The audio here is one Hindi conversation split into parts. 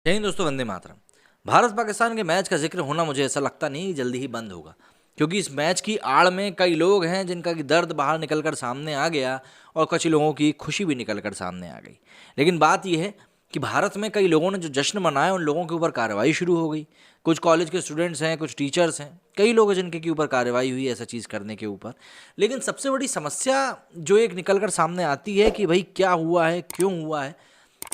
जय हिंद दोस्तों, वंदे मातरम। भारत पाकिस्तान के मैच का जिक्र होना मुझे ऐसा लगता नहीं कि जल्दी ही बंद होगा, क्योंकि इस मैच की आड़ में कई लोग हैं जिनका कि दर्द बाहर निकलकर सामने आ गया और कुछ लोगों की खुशी भी निकलकर सामने आ गई। लेकिन बात यह है कि भारत में कई लोगों ने जो जश्न मनाया उन लोगों के ऊपर कार्रवाई शुरू हो गई। कुछ कॉलेज के स्टूडेंट्स हैं, कुछ टीचर्स हैं, कई लोग हैं जिनके के ऊपर कार्रवाई हुई ऐसा चीज़ करने के ऊपर। लेकिन सबसे बड़ी समस्या जो एक निकल कर सामने आती है कि भाई क्या हुआ है, क्यों हुआ है।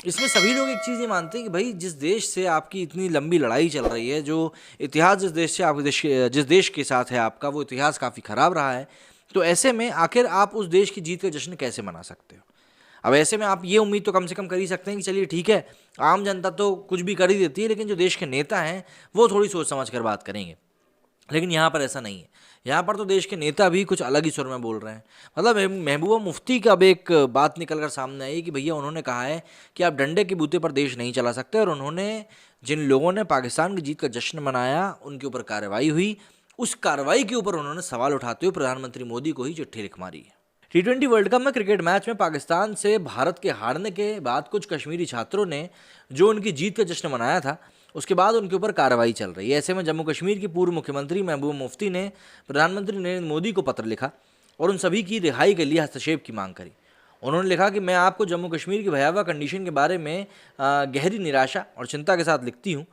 इसमें सभी लोग एक चीज़ ये मानते हैं कि भाई जिस देश से आपकी इतनी लंबी लड़ाई चल रही है, जो इतिहास जिस देश के साथ है आपका, वो इतिहास काफ़ी ख़राब रहा है। तो ऐसे में आखिर आप उस देश की जीत का जश्न कैसे मना सकते हो? अब ऐसे में आप ये उम्मीद तो कम से कम कर ही सकते हैं कि चलिए ठीक है, आम जनता तो कुछ भी कर ही देती है, लेकिन जो देश के नेता हैं वो थोड़ी सोच समझ कर बात करेंगे। लेकिन यहाँ पर ऐसा नहीं है। यहाँ पर तो देश के नेता भी कुछ अलग ही सुर में बोल रहे हैं। मतलब महबूबा मुफ्ती का अब एक बात निकल कर सामने आई कि भैया उन्होंने कहा है कि आप डंडे के बूते पर देश नहीं चला सकते, और उन्होंने जिन लोगों ने पाकिस्तान की जीत का जश्न मनाया उनके ऊपर कार्रवाई हुई, उस कार्रवाई के ऊपर उन्होंने सवाल उठाते हुए प्रधानमंत्री मोदी को ही चिट्ठी लिख मारी है। T20 वर्ल्ड कप में क्रिकेट मैच में पाकिस्तान से भारत के हारने के बाद कुछ कश्मीरी छात्रों ने जो उनकी जीत का जश्न मनाया था, उसके बाद उनके ऊपर कार्रवाई चल रही है। ऐसे में जम्मू कश्मीर की पूर्व मुख्यमंत्री महबूबा मुफ्ती ने प्रधानमंत्री नरेंद्र मोदी को पत्र लिखा और उन सभी की रिहाई के लिए हस्तक्षेप की मांग करी। उन्होंने लिखा कि मैं आपको जम्मू कश्मीर की भयावह कंडीशन के बारे में गहरी निराशा और चिंता के साथ लिखती हूँ।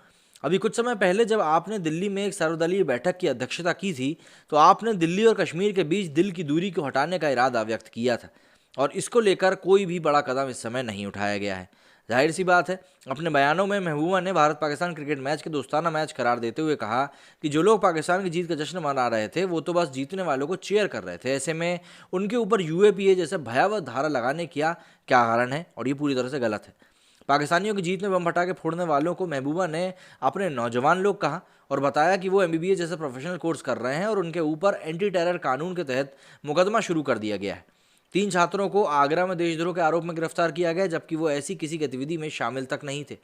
अभी कुछ समय पहले जब आपने दिल्ली में एक सर्वदलीय बैठक की अध्यक्षता की थी, तो आपने दिल्ली और कश्मीर के बीच दिल की दूरी को हटाने का इरादा व्यक्त किया था, और इसको लेकर कोई भी बड़ा कदम इस समय नहीं उठाया गया है। जाहिर सी बात है, अपने बयानों में महबूबा ने भारत पाकिस्तान क्रिकेट मैच के दोस्ताना मैच करार देते हुए कहा कि जो लोग पाकिस्तान की जीत का जश्न मना रहे थे वो तो बस जीतने वालों को चीयर कर रहे थे। ऐसे में उनके ऊपर यूएपीए जैसे भयावह धारा लगाने का क्या कारण है, और ये पूरी तरह से गलत है। पाकिस्तानियों की जीत में बम फटाके फोड़ने वालों को महबूबा ने अपने नौजवान लोग कहा और बताया कि वो एमबीबीएस जैसे प्रोफेशनल कोर्स कर रहे हैं और उनके ऊपर एंटी टेरर कानून के तहत मुकदमा शुरू कर दिया गया है। 3 छात्रों को आगरा में देशद्रोह के आरोप में गिरफ्तार किया गया, जबकि वो ऐसी किसी गतिविधि में शामिल तक नहीं थे।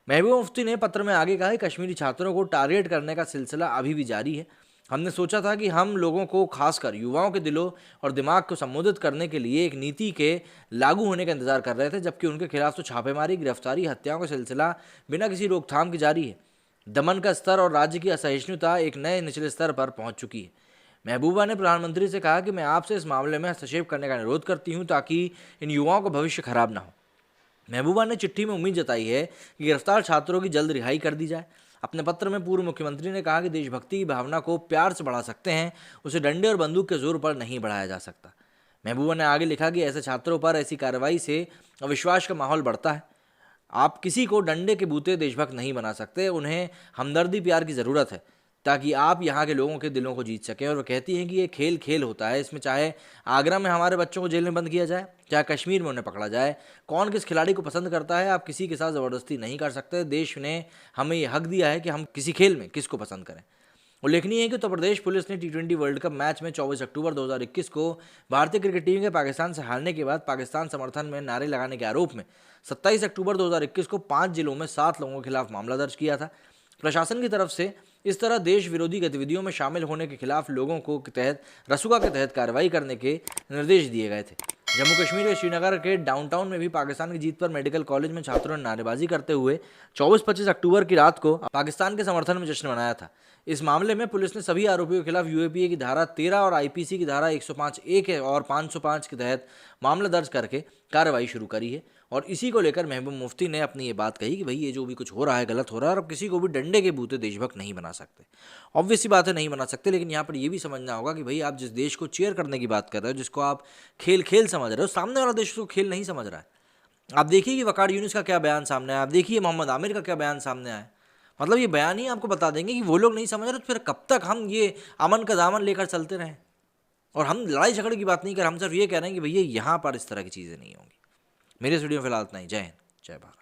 महबूबा मुफ्ती ने पत्र में आगे कहा कि कश्मीरी छात्रों को टारगेट करने का सिलसिला अभी भी जारी है। हमने सोचा था कि हम लोगों को, खासकर युवाओं के दिलों और दिमाग को संबोधित करने के लिए एक नीति के लागू होने का इंतजार कर रहे थे, जबकि उनके खिलाफ तो छापेमारी, गिरफ्तारी, हत्याओं का सिलसिला बिना किसी रोकथाम के जारी है। दमन का स्तर और राज्य की असहिष्णुता एक नए निचले स्तर पर पहुंच चुकी है। महबूबा ने प्रधानमंत्री से कहा कि मैं आपसे इस मामले में हस्तक्षेप करने का अनुरोध करती हूं ताकि इन युवाओं का भविष्य खराब ना हो। महबूबा ने चिट्ठी में उम्मीद जताई है कि गिरफ्तार छात्रों की जल्द रिहाई कर दी जाए। अपने पत्र में पूर्व मुख्यमंत्री ने कहा कि देशभक्ति की भावना को प्यार से बढ़ा सकते हैं, उसे डंडे और बंदूक के जोर पर नहीं बढ़ाया जा सकता। महबूबा ने आगे लिखा कि ऐसे छात्रों पर ऐसी कार्रवाई से अविश्वास का माहौल बढ़ता है। आप किसी को डंडे के बूते देशभक्त नहीं बना सकते, उन्हें हमदर्दी प्यार की ज़रूरत है ताकि आप यहाँ के लोगों के दिलों को जीत सकें। और वो कहती हैं कि ये खेल खेल होता है, इसमें चाहे आगरा में हमारे बच्चों को जेल में बंद किया जाए, चाहे कश्मीर में उन्हें पकड़ा जाए, कौन किस खिलाड़ी को पसंद करता है आप किसी के साथ ज़बरदस्ती नहीं कर सकते। देश ने हमें ये हक दिया है कि हम किसी खेल में किसको पसंद करें। उल्लेखनीय है कि उत्तर प्रदेश पुलिस ने T20 वर्ल्ड कप मैच में 24 अक्टूबर 2021 को भारतीय क्रिकेट टीम के पाकिस्तान से हारने के बाद पाकिस्तान समर्थन में नारे लगाने के आरोप में 27 अक्टूबर 2021 को 5 जिलों में 7 लोगों के खिलाफ मामला दर्ज किया था। प्रशासन की तरफ से इस तरह देश विरोधी गतिविधियों में शामिल होने के खिलाफ लोगों को के तहत रसूखा के तहत कार्रवाई करने के निर्देश दिए गए थे। जम्मू कश्मीर के श्रीनगर के डाउनटाउन में भी पाकिस्तान की जीत पर मेडिकल कॉलेज में छात्रों ने नारेबाजी करते हुए 24-25 अक्टूबर की रात को पाकिस्तान के समर्थन में जश्न मनाया था। इस मामले में पुलिस ने सभी आरोपियों के खिलाफ यूएपीए की धारा 13 और आईपीसी की धारा 105(1) और 505 के तहत मामला दर्ज करके कार्रवाई शुरू करी है। और इसी को लेकर महबूबा मुफ्ती ने अपनी ये बात कही कि भाई ये जो भी कुछ हो रहा है गलत हो रहा है, और अब किसी को भी डंडे के बूते देशभक्त नहीं बना सकते। ऑब्वियस सी बात है, नहीं बना सकते, लेकिन यहाँ पर ये भी समझना होगा कि भाई आप जिस देश को चेयर करने की बात कर रहे हो, जिसको आप खेल खेल समझ रहे हो, सामने वाला देश उसको खेल नहीं समझ रहा है। आप देखिए कि वकार यूनिस का क्या बयान सामने आया, आप देखिए मोहम्मद आमिर का क्या बयान सामने आया। मतलब ये बयान ही आपको बता देंगे कि वो लोग नहीं समझ रहे, तो फिर कब तक हम ये अमन का दामन लेकर चलते रहें। और हम लड़ाई झगड़े की बात नहीं कर, हम सिर्फ ये कह रहे हैं कि भैया यहाँ पर इस तरह की चीज़ें नहीं होंगी। मेरे स्टूडियो में फिलहाल इतना ही। जय हिंद, जय भारत।